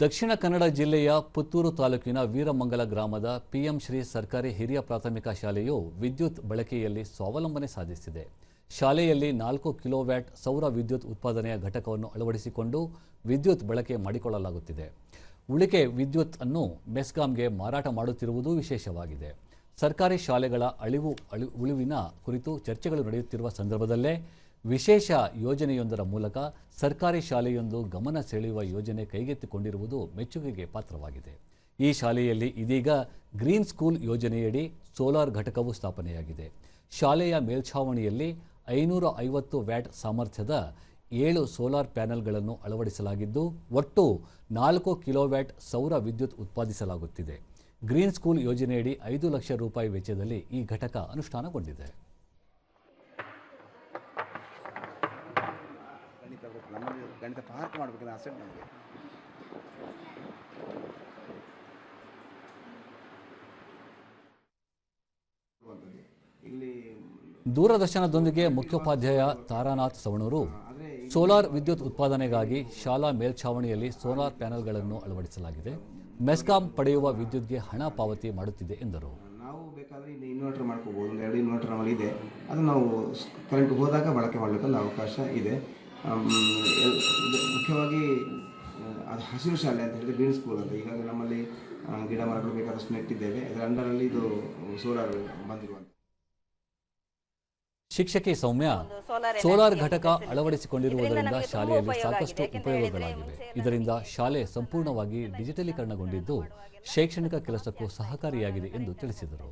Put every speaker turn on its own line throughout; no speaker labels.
ದಕ್ಷಿಣ ಕನ್ನಡ ಜಿಲ್ಲೆಯ ಪುತ್ತೂರು ತಾಲೂಕಿನ ವೀರಮಂಗಲ ಗ್ರಾಮದ ಪಿಎಂ ಶ್ರೀ ಸರ್ಕಾರಿ ಹಿರಿಯ ಪ್ರಾಥಮಿಕ ಶಾಲೆಯು ವಿದ್ಯುತ್ ಬಳಕೆಯಲ್ಲಿ ಸ್ವಾವಲಂಬನೆ ಸಾಧಿಸಿದೆ. ಶಾಲೆಯಲ್ಲಿ 4 ಕಿಲೋವ್ಯಾಟ್ ಸೌರ ವಿದ್ಯುತ್ ಉತ್ಪಾದನೆಯ ಘಟಕವನ್ನು ಅಳವಡಿಸಿಕೊಂಡು ವಿದ್ಯುತ್ ಬಳಕೆ ಮಾಡಿಕೊಳ್ಳಲಾಗುತ್ತಿದೆ. ಉಳಿಕೆ ವಿದ್ಯುತ್ ಅನ್ನು ಮೆಸ್ಕಾಂಗೆ ಮಾರಾಟ ಮಾಡುತ್ತಿರುವುದು ವಿಶೇಷವಾಗಿದೆ. ಸರ್ಕಾರಿ ಶಾಲೆಗಳ ಉಳಿವಿನ ಕುರಿತು ಚರ್ಚೆಗಳು ನಡೆಯುತ್ತಿರುವ ಸಂದರ್ಭದಲ್ಲೇ ವಿಶೇಷ ಯೋಜನೆಯೊಂದರ ಮೂಲಕ ಸರ್ಕಾರಿ ಶಾಲೆಯೊಂದು ಗಮನ ಸೆಳೆಯುವ ಯೋಜನೆ ಕೈಗೆತ್ತಿಕೊಂಡಿರುವುದು ಮೆಚ್ಚುಗೆಗೆ ಪಾತ್ರವಾಗಿದೆ. ಈ ಶಾಲೆಯಲ್ಲಿ ಇದೀಗ ಗ್ರೀನ್ ಸ್ಕೂಲ್ ಯೋಜನೆಯಡಿ ಸೋಲಾರ್ ಘಟಕವು ಸ್ಥಾಪನೆಯಾಗಿದೆ. ಶಾಲೆಯ ಮೇಲ್ಛಾವಣಿಯಲ್ಲಿ 550 ವ್ಯಾಟ್ ಸಾಮರ್ಥ್ಯದ 7 ಸೋಲಾರ್ ಪ್ಯಾನೆಲ್ಗಳನ್ನು ಅಳವಡಿಸಲಾಗಿದ್ದು ಒಟ್ಟು 4 ಕಿಲೋವ್ಯಾಟ್ ಸೌರ ವಿದ್ಯುತ್ ಉತ್ಪಾದಿಸಲಾಗುತ್ತಿದೆ. ಗ್ರೀನ್ ಸ್ಕೂಲ್ ಯೋಜನೆಯಡಿ 5 ಲಕ್ಷ ರೂಪಾಯಿ ವೆಚ್ಚದಲ್ಲಿ ಈ ಘಟಕ ಅನುಷ್ಠಾನಗೊಂಡಿದೆ.
ಗಣಿತ ಪಾರ್ಕ್ ಮಾಡಬೇಕಂತ ಆಸೆ ನಮಗೆ.
ದೂರದರ್ಶನದೊಂದಿಗೆ ಮುಖ್ಯೋಪಾಧ್ಯಾಯ ತಾರಾನಾಥ್ ಸವಣೂರು ಸೋಲಾರ್ ವಿದ್ಯುತ್ ಉತ್ಪಾದನೆಗಾಗಿ ಶಾಲಾ ಮೇಲ್ಛಾವಣಿಯಲ್ಲಿ ಸೋಲಾರ್ ಪ್ಯಾನೆಲ್ಗಳನ್ನು ಅಳವಡಿಸಲಾಗಿದೆ. ಮೆಸ್ಕಾಂ ಪಡೆಯುವ ವಿದ್ಯುತ್ಗೆ ಹಣ ಪಾವತಿ ಮಾಡುತ್ತಿದೆ ಎಂದರು.
ನಾವು ಬೇಕಾದರೆ ಇಲ್ಲಿ ಇನ್ವರ್ಟರ್ ಮಾಡ್ಕೋಬೋದು. 2 ಇನ್ವರ್ಟರ್ ನಮ್ಮಲ್ಲಿ ಇದೆ. ಅದು ನಾವು ಕರೆಂಟ್ ಹೋದಾಗ ಬಳಕೆ ಮಾಡಲಿಕ್ಕಲ್ಲ ಅವಕಾಶ ಇದೆ. ಮುಖ್ಯವಾಗಿ ಅದು ಹಸಿರು ಶಾಲೆ ಅಂತ ಹೇಳಿದ್ರೆ ಗ್ರೀನ್ ಸ್ಕೂಲ್ ಅಂತ. ಈಗಾಗಲೇ ನಮ್ಮಲ್ಲಿ ಗಿಡ ಮರಗಳು ಬೇಕಾದಷ್ಟು ನೆಟ್ಟಿದ್ದೇವೆ. ಅದರ ಅಂಡರಲ್ಲಿ ಇದು ಸೋಲಾರ್ ಬಂದಿರುವಂಥ.
ಶಿಕ್ಷಕಿ ಸೌಮ್ಯ ಸೋಲಾರ್ ಘಟಕ ಅಳವಡಿಸಿಕೊಂಡಿರುವುದರಿಂದ ಶಾಲೆಯಲ್ಲಿ ಸಾಕಷ್ಟು ಉಪಯೋಗಗಳಾಗಿವೆ. ಇದರಿಂದ ಶಾಲೆ ಸಂಪೂರ್ಣವಾಗಿ ಡಿಜಿಟಲೀಕರಣಗೊಂಡಿದ್ದು ಶೈಕ್ಷಣಿಕ ಕೆಲಸಕ್ಕೂ ಸಹಕಾರಿಯಾಗಿದೆ ಎಂದು ತಿಳಿಸಿದರು.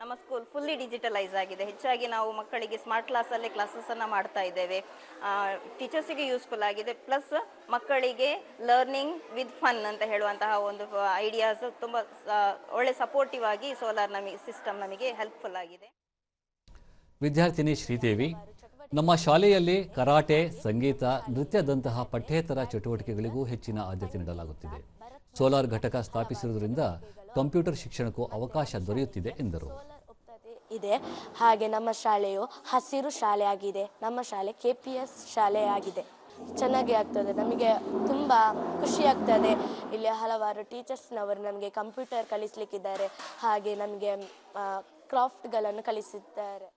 ನಮ್ಮ ಸ್ಕೂಲ್ ಫುಲ್ಲಿ ಡಿಜಿಟಲೈಸ್ ಆಗಿದೆ. ಹೆಚ್ಚಾಗಿ ನಾವು ಮಕ್ಕಳಿಗೆ ಸ್ಮಾರ್ಟ್ ಕ್ಲಾಸಲ್ಲೇ ಕ್ಲಾಸಸ್ಸನ್ನು ಮಾಡ್ತಾ ಇದ್ದೇವೆ. ಟೀಚರ್ಸಿಗೆ ಯೂಸ್ಫುಲ್ ಆಗಿದೆ. ಪ್ಲಸ್ ಮಕ್ಕಳಿಗೆ ಲರ್ನಿಂಗ್ ವಿತ್ ಫನ್ ಅಂತ ಹೇಳುವಂತಹ ಒಂದು ಐಡಿಯಾಸ್ ತುಂಬ ಒಳ್ಳೆ ಸಪೋರ್ಟಿವ್ ಆಗಿ ಸೋಲಾರ್ ಸಿಸ್ಟಮ್ ನಮಗೆ ಹೆಲ್ಪ್ಫುಲ್ ಆಗಿದೆ.
ವಿದ್ಯಾರ್ಥಿನಿ ಶ್ರೀದೇವಿ, ನಮ್ಮ ಶಾಲೆಯಲ್ಲಿ ಕರಾಟೆ, ಸಂಗೀತ, ನೃತ್ಯದಂತಹ ಪಠ್ಯೇತರ ಚಟುವಟಿಕೆಗಳಿಗೂ ಹೆಚ್ಚಿನ ಆದ್ಯತೆ ನೀಡಲಾಗುತ್ತಿದೆ. ಸೋಲಾರ್ ಘಟಕ ಸ್ಥಾಪಿಸಿರುವುದರಿಂದ ಕಂಪ್ಯೂಟರ್ ಶಿಕ್ಷಣಕ್ಕೂ ಅವಕಾಶ ದೊರೆಯುತ್ತಿದೆ ಎಂದರು.
ಇದೆ ಹಾಗೆ ನಮ್ಮ ಶಾಲೆಯು ಹಸಿರು ಶಾಲೆ ಆಗಿದೆ. ನಮ್ಮ ಶಾಲೆ KPS ಶಾಲೆ ಆಗಿದೆ. ಚೆನ್ನಾಗಿ ಆಗ್ತದೆ. ನಮಗೆ ತುಂಬ ಖುಷಿ ಆಗ್ತದೆ. ಇಲ್ಲಿ ಹಲವಾರು ಟೀಚರ್ಸ್ನವರು ನಮಗೆ ಕಂಪ್ಯೂಟರ್ ಕಲಿಸಲಿಕ್ಕಿದ್ದಾರೆ. ಹಾಗೆ ನಮಗೆ ಕ್ರಾಫ್ಟ್ಗಳನ್ನು ಕಲಿಸಿದ್ದಾರೆ.